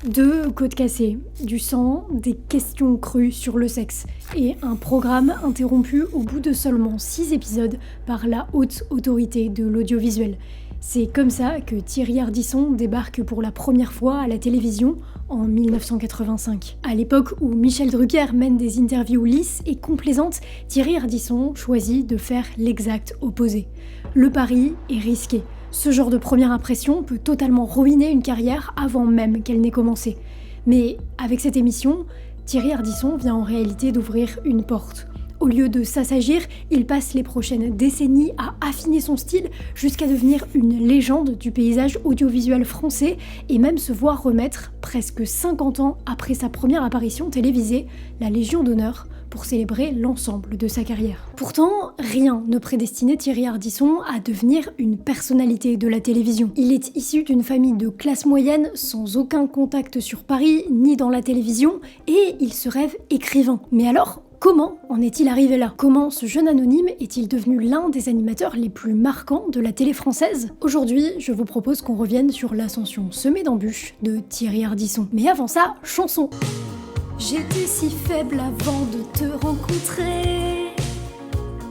Deux côtes cassées, du sang, des questions crues sur le sexe, et un programme interrompu au bout de seulement 6 épisodes par la haute autorité de l'audiovisuel. C'est comme ça que Thierry Ardisson débarque pour la première fois à la télévision en 1985. À l'époque où Michel Drucker mène des interviews lisses et complaisantes, Thierry Ardisson choisit de faire l'exact opposé. Le pari est risqué. Ce genre de première impression peut totalement ruiner une carrière avant même qu'elle n'ait commencé. Mais avec cette émission, Thierry Ardisson vient en réalité d'ouvrir une porte. Au lieu de s'assagir, il passe les prochaines décennies à affiner son style jusqu'à devenir une légende du paysage audiovisuel français et même se voir remettre, presque 50 ans après sa première apparition télévisée, la Légion d'honneur pour célébrer l'ensemble de sa carrière. Pourtant, rien ne prédestinait Thierry Ardisson à devenir une personnalité de la télévision. Il est issu d'une famille de classe moyenne, sans aucun contact sur Paris ni dans la télévision, et il se rêve écrivain. Mais alors, comment en est-il arrivé là? Comment ce jeune anonyme est-il devenu l'un des animateurs les plus marquants de la télé française? Aujourd'hui, je vous propose qu'on revienne sur l'ascension semée d'embûches de Thierry Ardisson. Mais avant ça, chanson! J'étais si faible avant de te rencontrer.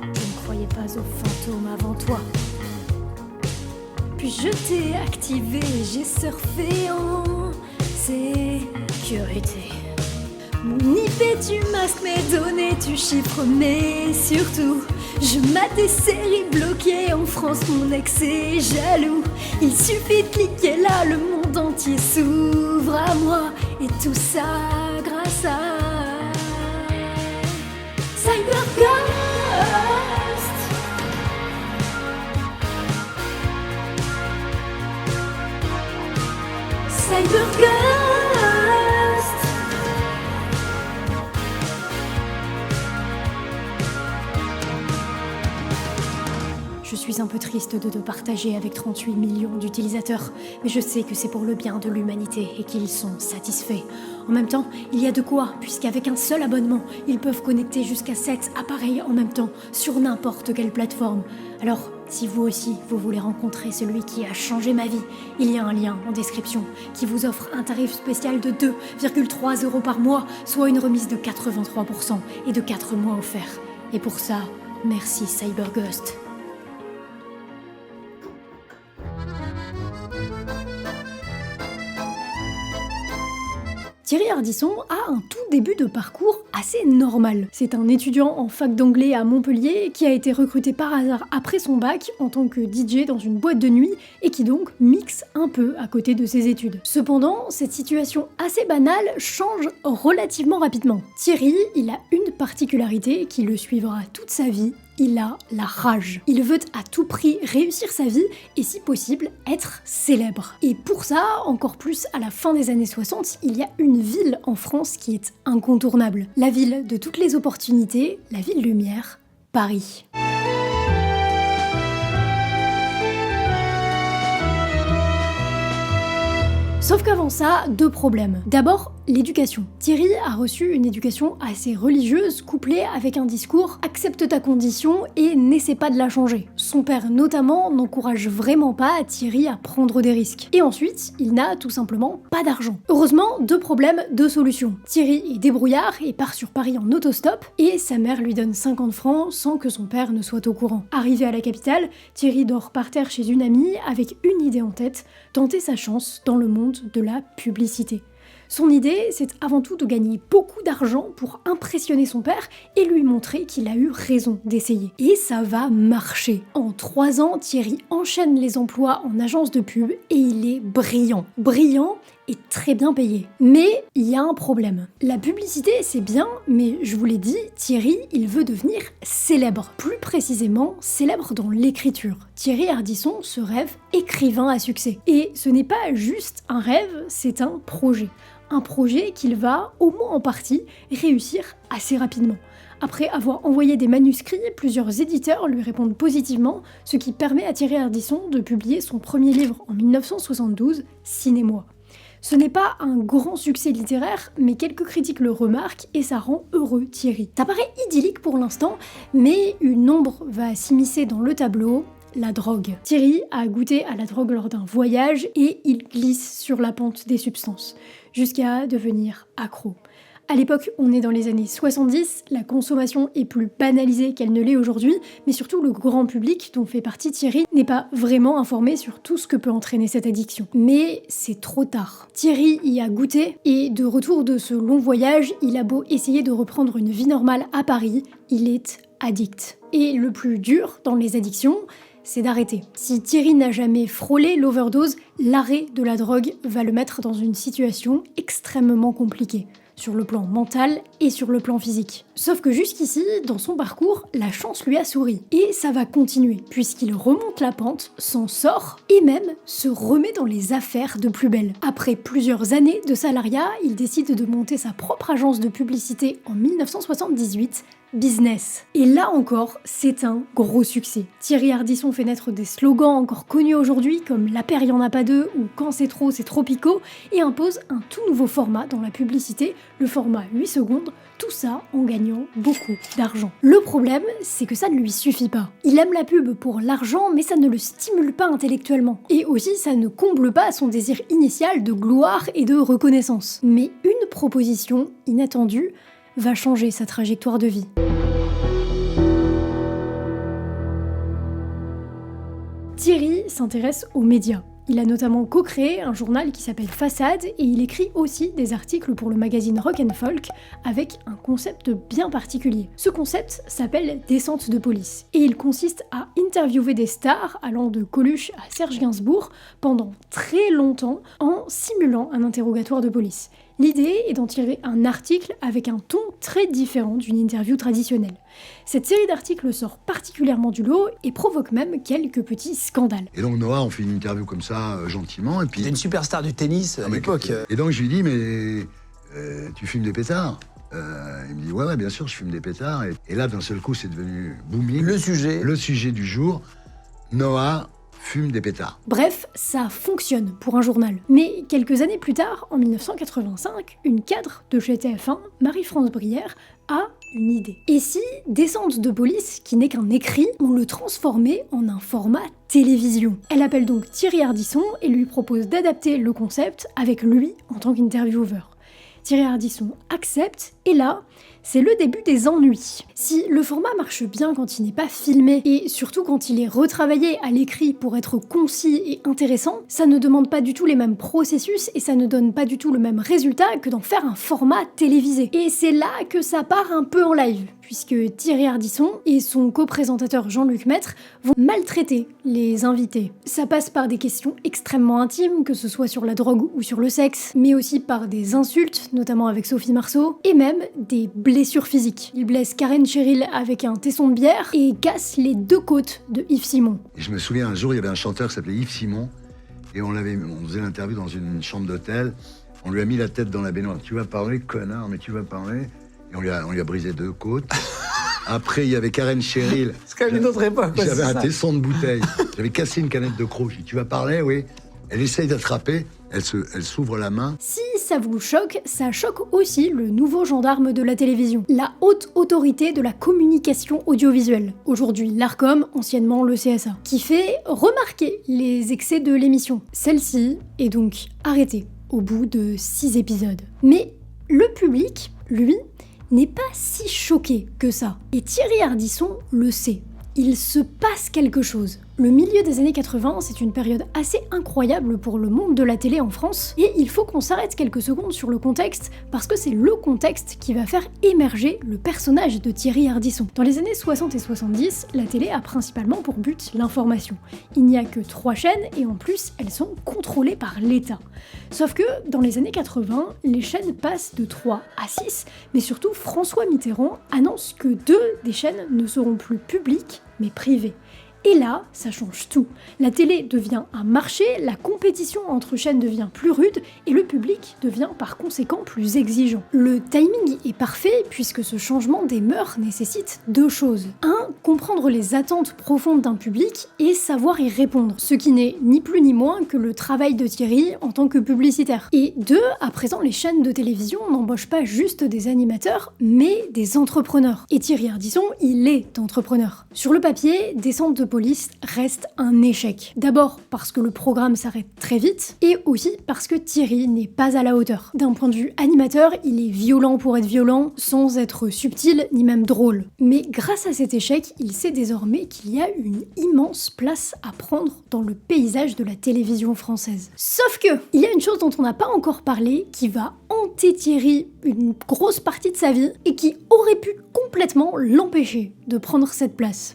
Je ne croyais pas aux fantômes avant toi. Puis je t'ai activé, j'ai surfé en sécurité. Nippé du masque, mes données, tu chiffres, mais surtout, je mate tes séries bloquées en France, mon ex est jaloux. Il suffit de cliquer là, le monde entier s'ouvre à moi, et tout ça grâce à CyberGhost. CyberGhost. Je suis un peu triste de te partager avec 38 millions d'utilisateurs, mais je sais que c'est pour le bien de l'humanité et qu'ils sont satisfaits. En même temps, il y a de quoi, puisqu'avec un seul abonnement, ils peuvent connecter jusqu'à 7 appareils en même temps, sur n'importe quelle plateforme. Alors, si vous aussi, vous voulez rencontrer celui qui a changé ma vie, il y a un lien en description qui vous offre un tarif spécial de 2,3 € par mois, soit une remise de 83% et de 4 mois offerts. Et pour ça, merci CyberGhost. Thierry Ardisson a un tout début de parcours assez normal. C'est un étudiant en fac d'anglais à Montpellier qui a été recruté par hasard après son bac en tant que DJ dans une boîte de nuit et qui donc mixe un peu à côté de ses études. Cependant, cette situation assez banale change relativement rapidement. Thierry, il a une particularité qui le suivra toute sa vie. Il a la rage. Il veut à tout prix réussir sa vie et si possible être célèbre. Et pour ça, encore plus à la fin des années 60, il y a une ville en France qui est incontournable. La ville de toutes les opportunités, la ville lumière, Paris. Sauf qu'avant ça, deux problèmes. D'abord, l'éducation. Thierry a reçu une éducation assez religieuse, couplée avec un discours « accepte ta condition et n'essaie pas de la changer ». Son père notamment n'encourage vraiment pas Thierry à prendre des risques. Et ensuite, il n'a tout simplement pas d'argent. Heureusement, deux problèmes, deux solutions. Thierry est débrouillard et part sur Paris en autostop, et sa mère lui donne 50 francs sans que son père ne soit au courant. Arrivé à la capitale, Thierry dort par terre chez une amie avec une idée en tête, tenter sa chance dans le monde de la publicité. Son idée, c'est avant tout de gagner beaucoup d'argent pour impressionner son père et lui montrer qu'il a eu raison d'essayer. Et ça va marcher. En 3 ans, Thierry enchaîne les emplois en agence de pub et il est brillant. Brillant et très bien payé. Mais il y a un problème. La publicité, c'est bien, mais je vous l'ai dit, Thierry, il veut devenir célèbre. Plus précisément, célèbre dans l'écriture. Thierry Ardisson se rêve écrivain à succès. Et ce n'est pas juste un rêve, c'est un projet. Un projet qu'il va, au moins en partie, réussir assez rapidement. Après avoir envoyé des manuscrits, plusieurs éditeurs lui répondent positivement, ce qui permet à Thierry Ardisson de publier son premier livre en 1972, Ciné-moi. Ce n'est pas un grand succès littéraire, mais quelques critiques le remarquent et ça rend heureux Thierry. Ça paraît idyllique pour l'instant, mais une ombre va s'immiscer dans le tableau, la drogue. Thierry a goûté à la drogue lors d'un voyage et il glisse sur la pente des substances. jusqu'à devenir accro. À l'époque, on est dans les années 70, la consommation est plus banalisée qu'elle ne l'est aujourd'hui, mais surtout le grand public, dont fait partie Thierry, n'est pas vraiment informé sur tout ce que peut entraîner cette addiction. Mais c'est trop tard. Thierry y a goûté, et de retour de ce long voyage, il a beau essayer de reprendre une vie normale à Paris, il est addict. Et le plus dur dans les addictions, c'est d'arrêter. Si Thierry n'a jamais frôlé l'overdose, l'arrêt de la drogue va le mettre dans une situation extrêmement compliquée, sur le plan mental et sur le plan physique. Sauf que jusqu'ici, dans son parcours, la chance lui a souri. Et ça va continuer, puisqu'il remonte la pente, s'en sort, et même se remet dans les affaires de plus belle. Après plusieurs années de salariat, il décide de monter sa propre agence de publicité en 1978, Business. Et là encore, c'est un gros succès. Thierry Ardisson fait naître des slogans encore connus aujourd'hui comme La paire y en a pas deux ou Quand c'est trop picot et impose un tout nouveau format dans la publicité, le format 8 secondes, tout ça en gagnant beaucoup d'argent. Le problème, c'est que ça ne lui suffit pas. Il aime la pub pour l'argent, mais ça ne le stimule pas intellectuellement. Et aussi, ça ne comble pas son désir initial de gloire et de reconnaissance. Mais une proposition inattendue va changer sa trajectoire de vie. Thierry s'intéresse aux médias. Il a notamment co-créé un journal qui s'appelle Façade et il écrit aussi des articles pour le magazine Rock & Folk avec un concept bien particulier. Ce concept s'appelle Descente de police et il consiste à interviewer des stars allant de Coluche à Serge Gainsbourg pendant très longtemps en simulant un interrogatoire de police. L'idée est d'en tirer un article avec un ton très différent d'une interview traditionnelle. Cette série d'articles sort particulièrement du lot et provoque même quelques petits scandales. Et donc Noah, on fait une interview comme ça, gentiment, et puis... C'était une superstar du tennis à l'époque. Et donc je lui dis, mais tu fumes des pétards? Il me dit, ouais, bien sûr, je fume des pétards. Et là, d'un seul coup, c'est devenu booming. Le sujet du jour, Noah fume des pétards. Bref, ça fonctionne pour un journal. Mais quelques années plus tard, en 1985, une cadre de chez TF1, Marie-France Brière, a une idée. Et si Descente de police, qui n'est qu'un écrit, on le transformait en un format télévision? Elle appelle donc Thierry Ardisson et lui propose d'adapter le concept avec lui en tant qu'intervieweur. Thierry Ardisson accepte, et là, c'est le début des ennuis. Si le format marche bien quand il n'est pas filmé, et surtout quand il est retravaillé à l'écrit pour être concis et intéressant, ça ne demande pas du tout les mêmes processus et ça ne donne pas du tout le même résultat que d'en faire un format télévisé. Et c'est là que ça part un peu en live, puisque Thierry Ardisson et son co-présentateur Jean-Luc Maître vont maltraiter les invités. Ça passe par des questions extrêmement intimes, que ce soit sur la drogue ou sur le sexe, mais aussi par des insultes, notamment avec Sophie Marceau, et même des blessures physiques. Il blesse Karen Cheryl avec un tesson de bière et casse les 2 côtes de Yves Simon. Et je me souviens, un jour, il y avait un chanteur qui s'appelait Yves Simon, et on faisait l'interview dans une chambre d'hôtel, on lui a mis la tête dans la baignoire. Tu vas parler, connard, mais tu vas parler. Et on lui a brisé 2 côtes. Après, il y avait Karen Cheryl. C'est quand même une autre époque. J'avais un tesson de bouteille. J'avais cassé une canette de croc. J'ai dit, tu vas parler, oui. Elle essaye d'attraper. Elle s'ouvre la main. Si ça vous choque, ça choque aussi le nouveau gendarme de la télévision, la haute autorité de la communication audiovisuelle, aujourd'hui l'ARCOM, anciennement le CSA, qui fait remarquer les excès de l'émission. Celle-ci est donc arrêtée au bout de 6 épisodes. Mais le public, lui, n'est pas si choqué que ça. Et Thierry Ardisson le sait. Il se passe quelque chose. Le milieu des années 80, c'est une période assez incroyable pour le monde de la télé en France, et il faut qu'on s'arrête quelques secondes sur le contexte, parce que c'est le contexte qui va faire émerger le personnage de Thierry Ardisson. Dans les années 60 et 70, la télé a principalement pour but l'information. Il n'y a que 3 chaînes, et en plus, elles sont contrôlées par l'État. Sauf que, dans les années 80, les chaînes passent de 3 à 6, mais surtout François Mitterrand annonce que 2 des chaînes ne seront plus publiques, mais privées. Et là, ça change tout. La télé devient un marché, la compétition entre chaînes devient plus rude et le public devient par conséquent plus exigeant. Le timing est parfait puisque ce changement des mœurs nécessite 2 choses. 1. Comprendre les attentes profondes d'un public et savoir y répondre, ce qui n'est ni plus ni moins que le travail de Thierry en tant que publicitaire. Et 2. À présent, les chaînes de télévision n'embauchent pas juste des animateurs, mais des entrepreneurs. Et Thierry Ardisson, il est entrepreneur. Sur le papier, Descente de police reste un échec. D'abord parce que le programme s'arrête très vite, et aussi parce que Thierry n'est pas à la hauteur. D'un point de vue animateur, il est violent pour être violent, sans être subtil ni même drôle. Mais grâce à cet échec, il sait désormais qu'il y a une immense place à prendre dans le paysage de la télévision française. Sauf que, il y a une chose dont on n'a pas encore parlé, qui va hanter Thierry une grosse partie de sa vie, et qui aurait pu complètement l'empêcher de prendre cette place.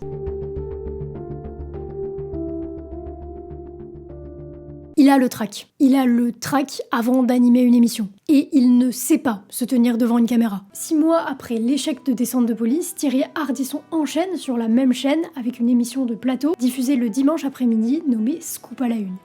Il a le trac. Il a le trac avant d'animer une émission. Et il ne sait pas se tenir devant une caméra. 6 mois après l'échec de Descente de police, Thierry Ardisson enchaîne sur la même chaîne avec une émission de plateau diffusée le dimanche après-midi nommée Scoop à la une.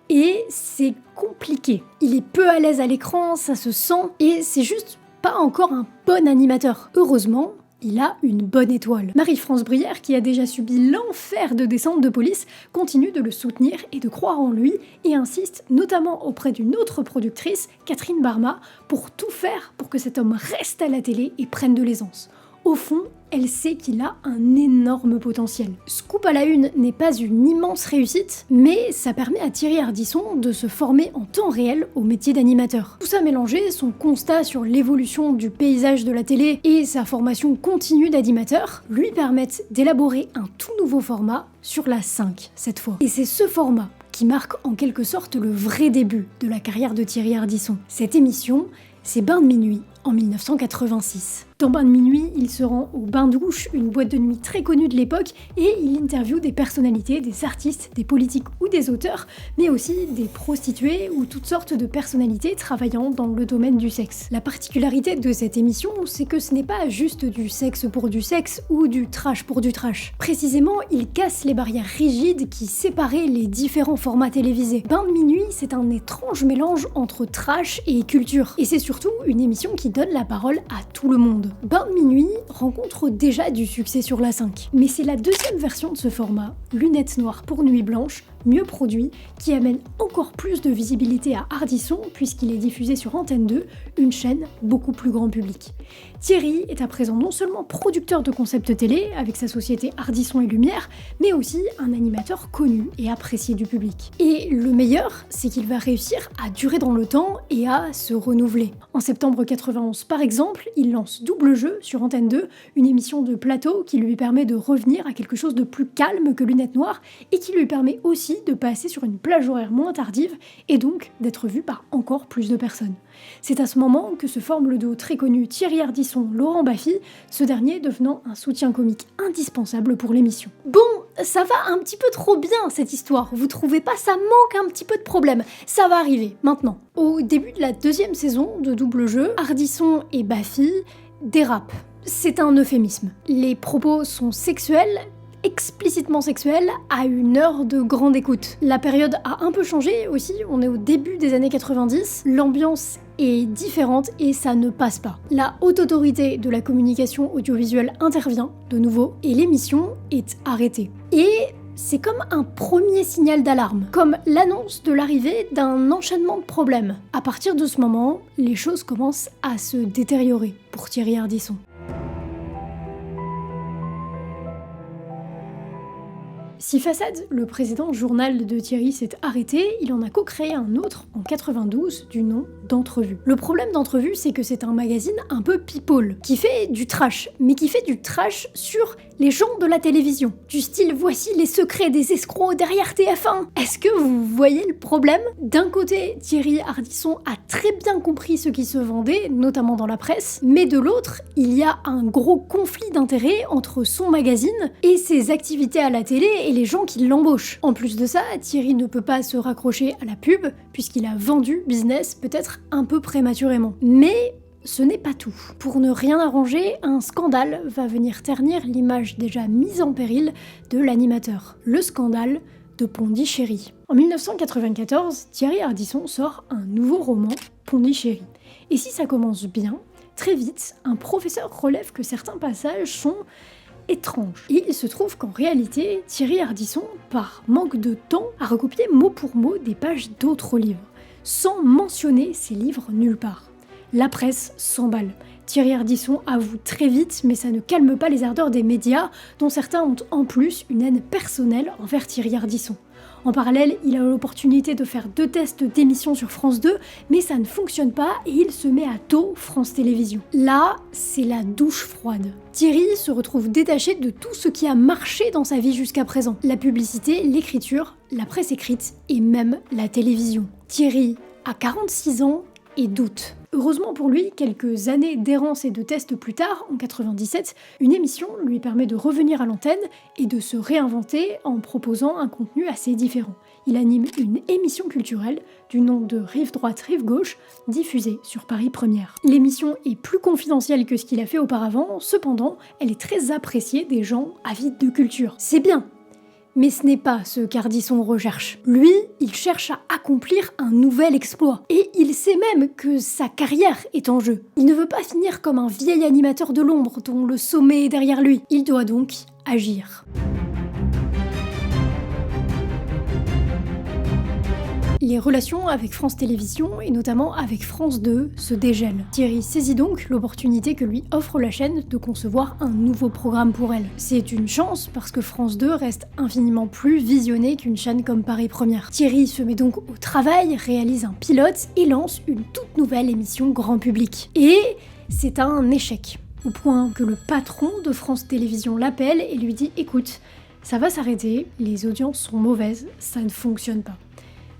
Et c'est compliqué. Il est peu à l'aise à l'écran, ça se sent, et c'est juste pas encore un bon animateur. Heureusement, il a une bonne étoile. Marie-France Brière, qui a déjà subi l'enfer de Descente de police, continue de le soutenir et de croire en lui, et insiste notamment auprès d'une autre productrice, Catherine Barma, pour tout faire pour que cet homme reste à la télé et prenne de l'aisance. Au fond, elle sait qu'il a un énorme potentiel. Scoop à la une n'est pas une immense réussite, mais ça permet à Thierry Ardisson de se former en temps réel au métier d'animateur. Tout ça mélangé, son constat sur l'évolution du paysage de la télé et sa formation continue d'animateur lui permettent d'élaborer un tout nouveau format sur la 5 cette fois. Et c'est ce format qui marque en quelque sorte le vrai début de la carrière de Thierry Ardisson. Cette émission, c'est Bain de minuit en 1986. Dans Bain de minuit, il se rend au Bain Douche, une boîte de nuit très connue de l'époque, et il interviewe des personnalités, des artistes, des politiques ou des auteurs, mais aussi des prostituées ou toutes sortes de personnalités travaillant dans le domaine du sexe. La particularité de cette émission, c'est que ce n'est pas juste du sexe pour du sexe ou du trash pour du trash. Précisément, il casse les barrières rigides qui séparaient les différents formats télévisés. Bain de minuit, c'est un étrange mélange entre trash et culture, et c'est surtout une émission qui donne la parole à tout le monde. Bain de minuit rencontre déjà du succès sur la 5, mais c'est la deuxième version de ce format, Lunettes noires pour nuit blanche, mieux produit, qui amène encore plus de visibilité à Ardisson puisqu'il est diffusé sur Antenne 2, une chaîne beaucoup plus grand public. Thierry est à présent non seulement producteur de concepts télé avec sa société Ardisson et Lumière, mais aussi un animateur connu et apprécié du public. Et le meilleur, c'est qu'il va réussir à durer dans le temps et à se renouveler. En septembre 91 par exemple, il lance Double Jeu sur Antenne 2, une émission de plateau qui lui permet de revenir à quelque chose de plus calme que Lunettes noires et qui lui permet aussi de passer sur une plage horaire moins tardive et donc d'être vu par encore plus de personnes. C'est à ce moment que se forme le duo très connu Thierry Ardisson-Laurent Baffy, ce dernier devenant un soutien comique indispensable pour l'émission. Bon, ça va un petit peu trop bien cette histoire, vous trouvez pas? Ça manque un petit peu de problème. Ça va arriver, maintenant. Au début de la deuxième saison de Double Jeu, Ardisson et Baffy dérapent. C'est un euphémisme. Les propos sont sexuels, explicitement sexuel, à une heure de grande écoute. La période a un peu changé aussi, on est au début des années 90, l'ambiance est différente et ça ne passe pas. La haute autorité de la communication audiovisuelle intervient de nouveau et l'émission est arrêtée. Et c'est comme un premier signal d'alarme, comme l'annonce de l'arrivée d'un enchaînement de problèmes. À partir de ce moment, les choses commencent à se détériorer pour Thierry Ardisson. Si Façade, le précédent journal de Thierry, s'est arrêté, il en a co-créé un autre en 92 du nom d'Entrevue. Le problème d'Entrevue, c'est que c'est un magazine un peu people, qui fait du trash, mais qui fait du trash sur les gens de la télévision. Du style, voici les secrets des escrocs derrière TF1. Est-ce que vous voyez le problème? D'un côté, Thierry Ardisson a très bien compris ce qui se vendait, notamment dans la presse, mais de l'autre, il y a un gros conflit d'intérêts entre son magazine et ses activités à la télé et les gens qui l'embauchent. En plus de ça, Thierry ne peut pas se raccrocher à la pub, puisqu'il a vendu business peut-être un peu prématurément. Mais ce n'est pas tout. Pour ne rien arranger, un scandale va venir ternir l'image déjà mise en péril de l'animateur. Le scandale de Pondichéry. En 1994, Thierry Ardisson sort un nouveau roman, Pondichéry. Et si ça commence bien, très vite, un professeur relève que certains passages sont étrange. Et il se trouve qu'en réalité, Thierry Ardisson, par manque de temps, a recopié mot pour mot des pages d'autres livres, sans mentionner ces livres nulle part. La presse s'emballe. Thierry Ardisson avoue très vite, mais ça ne calme pas les ardeurs des médias, dont certains ont en plus une haine personnelle envers Thierry Ardisson. En parallèle, il a l'opportunité de faire 2 tests d'émissions sur France 2, mais ça ne fonctionne pas et il se met à dos France Télévisions. Là, c'est la douche froide. Thierry se retrouve détaché de tout ce qui a marché dans sa vie jusqu'à présent. La publicité, l'écriture, la presse écrite et même la télévision. Thierry a 46 ans et doute. Heureusement pour lui, quelques années d'errance et de tests plus tard, en 97, une émission lui permet de revenir à l'antenne et de se réinventer en proposant un contenu assez différent. Il anime une émission culturelle du nom de Rive droite, Rive gauche, diffusée sur Paris Première. L'émission est plus confidentielle que ce qu'il a fait auparavant, cependant, elle est très appréciée des gens avides de culture. C'est bien. Mais ce n'est pas ce qu'Ardisson recherche. Lui, il cherche à accomplir un nouvel exploit. Et il sait même que sa carrière est en jeu. Il ne veut pas finir comme un vieil animateur de l'ombre dont le sommet est derrière lui. Il doit donc agir. Les relations avec France Télévisions et notamment avec France 2 se dégèlent. Thierry saisit donc l'opportunité que lui offre la chaîne de concevoir un nouveau programme pour elle. C'est une chance parce que France 2 reste infiniment plus visionnée qu'une chaîne comme Paris Première. Thierry se met donc au travail, réalise un pilote et lance une toute nouvelle émission grand public. Et c'est un échec. Au point que le patron de France Télévisions l'appelle et lui dit « Écoute, ça va s'arrêter, les audiences sont mauvaises, ça ne fonctionne pas ».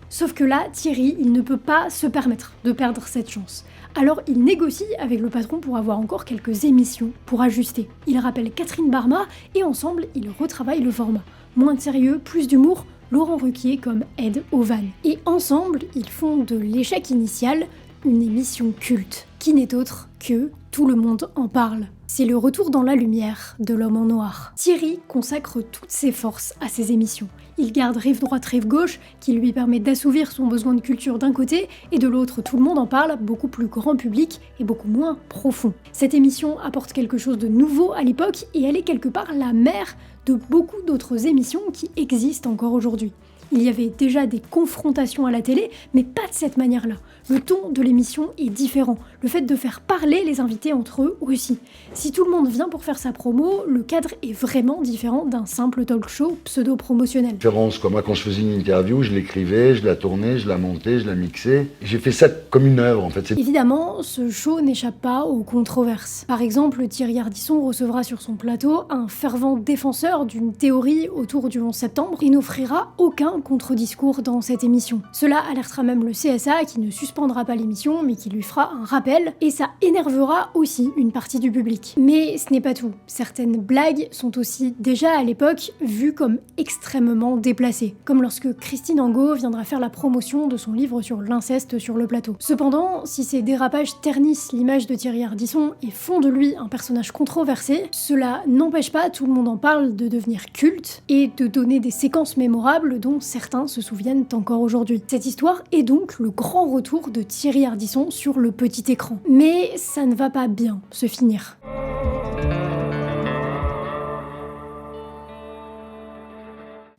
Sauf que là, Thierry, il ne peut pas se permettre de perdre cette chance. Alors il négocie avec le patron pour avoir encore quelques émissions pour ajuster. Il rappelle Catherine Barma et ensemble, ils retravaillent le format. Moins de sérieux, plus d'humour, Laurent Ruquier comme aide aux vannes. Et ensemble, ils font de l'échec initial une émission culte, qui n'est autre que Tout le monde en parle. C'est le retour dans la lumière de l'homme en noir. Thierry consacre toutes ses forces à ses émissions. Il garde Rive droite, Rive gauche, qui lui permet d'assouvir son besoin de culture d'un côté, et de l'autre, Tout le monde en parle, beaucoup plus grand public et beaucoup moins profond. Cette émission apporte quelque chose de nouveau à l'époque, et elle est quelque part la mère de beaucoup d'autres émissions qui existent encore aujourd'hui. Il y avait déjà des confrontations à la télé, mais pas de cette manière-là. Le ton de l'émission est différent. Le fait de faire parler les invités entre eux aussi. Si tout le monde vient pour faire sa promo, le cadre est vraiment différent d'un simple talk show pseudo-promotionnel. Différence, quoi. Moi, quand je faisais une interview, je l'écrivais, je la tournais, je la montais, je la mixais. J'ai fait ça comme une œuvre, en fait. Évidemment, ce show n'échappe pas aux controverses. Par exemple, Thierry Ardisson recevra sur son plateau un fervent défenseur d'une théorie autour du 11 septembre et n'offrira aucun contre-discours dans cette émission. Cela alertera même le CSA qui ne suspendra pas l'émission mais qui lui fera un rappel et ça énervera aussi une partie du public. Mais ce n'est pas tout. Certaines blagues sont aussi déjà à l'époque vues comme extrêmement déplacées, comme lorsque Christine Angot viendra faire la promotion de son livre sur l'inceste sur le plateau. Cependant, si ces dérapages ternissent l'image de Thierry Ardisson et font de lui un personnage controversé, cela n'empêche pas Tout le monde en parle de devenir culte et de donner des séquences mémorables dont certains se souviennent encore aujourd'hui. Cette histoire est donc le grand retour de Thierry Ardisson sur le petit écran. Mais ça ne va pas bien se finir.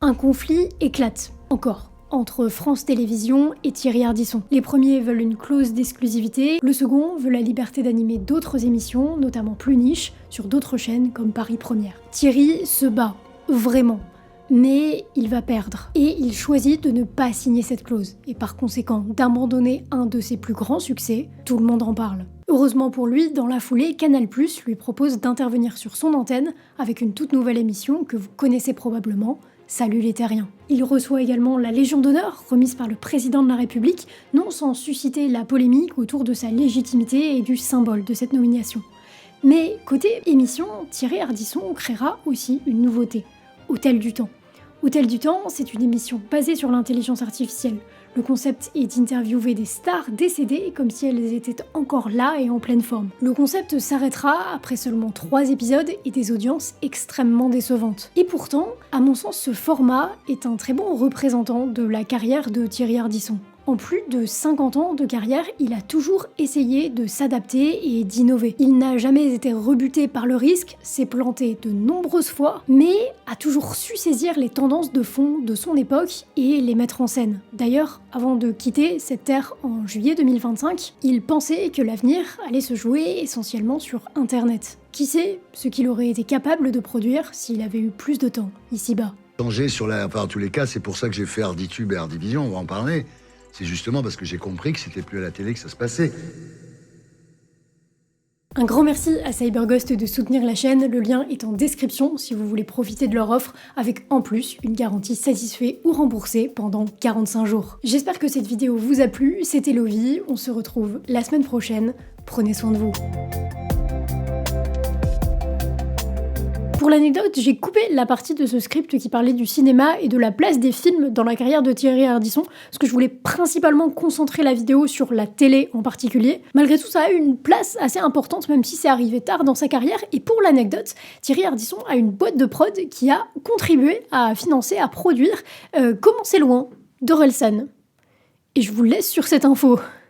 Un conflit éclate, encore, entre France Télévisions et Thierry Ardisson. Les premiers veulent une clause d'exclusivité, le second veut la liberté d'animer d'autres émissions, notamment plus niches, sur d'autres chaînes comme Paris Première. Thierry se bat, vraiment. Mais il va perdre. Et il choisit de ne pas signer cette clause, et par conséquent d'abandonner un de ses plus grands succès, Tout le monde en parle. Heureusement pour lui, dans la foulée, Canal+ lui propose d'intervenir sur son antenne avec une toute nouvelle émission que vous connaissez probablement, Salut les Terriens. Il reçoit également la Légion d'honneur, remise par le président de la République, non sans susciter la polémique autour de sa légitimité et du symbole de cette nomination. Mais côté émission, Thierry Ardisson créera aussi une nouveauté, Hôtel du Temps. Hôtel du Temps, c'est une émission basée sur l'intelligence artificielle. Le concept est d'interviewer des stars décédées comme si elles étaient encore là et en pleine forme. Le concept s'arrêtera après seulement 3 épisodes et des audiences extrêmement décevantes. Et pourtant, à mon sens, ce format est un très bon représentant de la carrière de Thierry Ardisson. En plus de 50 ans de carrière, il a toujours essayé de s'adapter et d'innover. Il n'a jamais été rebuté par le risque, s'est planté de nombreuses fois, mais a toujours su saisir les tendances de fond de son époque et les mettre en scène. D'ailleurs, avant de quitter cette terre en juillet 2025, il pensait que l'avenir allait se jouer essentiellement sur Internet. Qui sait ce qu'il aurait été capable de produire s'il avait eu plus de temps ici-bas. Enfin, en tous les cas, c'est pour ça que j'ai fait Arditube et Ardivision, on va en parler. C'est justement parce que j'ai compris que c'était plus à la télé que ça se passait. Un grand merci à CyberGhost de soutenir la chaîne, le lien est en description si vous voulez profiter de leur offre avec en plus une garantie satisfait ou remboursée pendant 45 jours. J'espère que cette vidéo vous a plu, c'était Lovie, on se retrouve la semaine prochaine, prenez soin de vous. Pour l'anecdote, j'ai coupé la partie de ce script qui parlait du cinéma et de la place des films dans la carrière de Thierry Ardisson, parce que je voulais principalement concentrer la vidéo sur la télé en particulier. Malgré tout, ça a eu une place assez importante, même si c'est arrivé tard dans sa carrière. Et pour l'anecdote, Thierry Ardisson a une boîte de prod qui a contribué à financer, à produire Comment c'est loin d'Orelsan. Et je vous laisse sur cette info.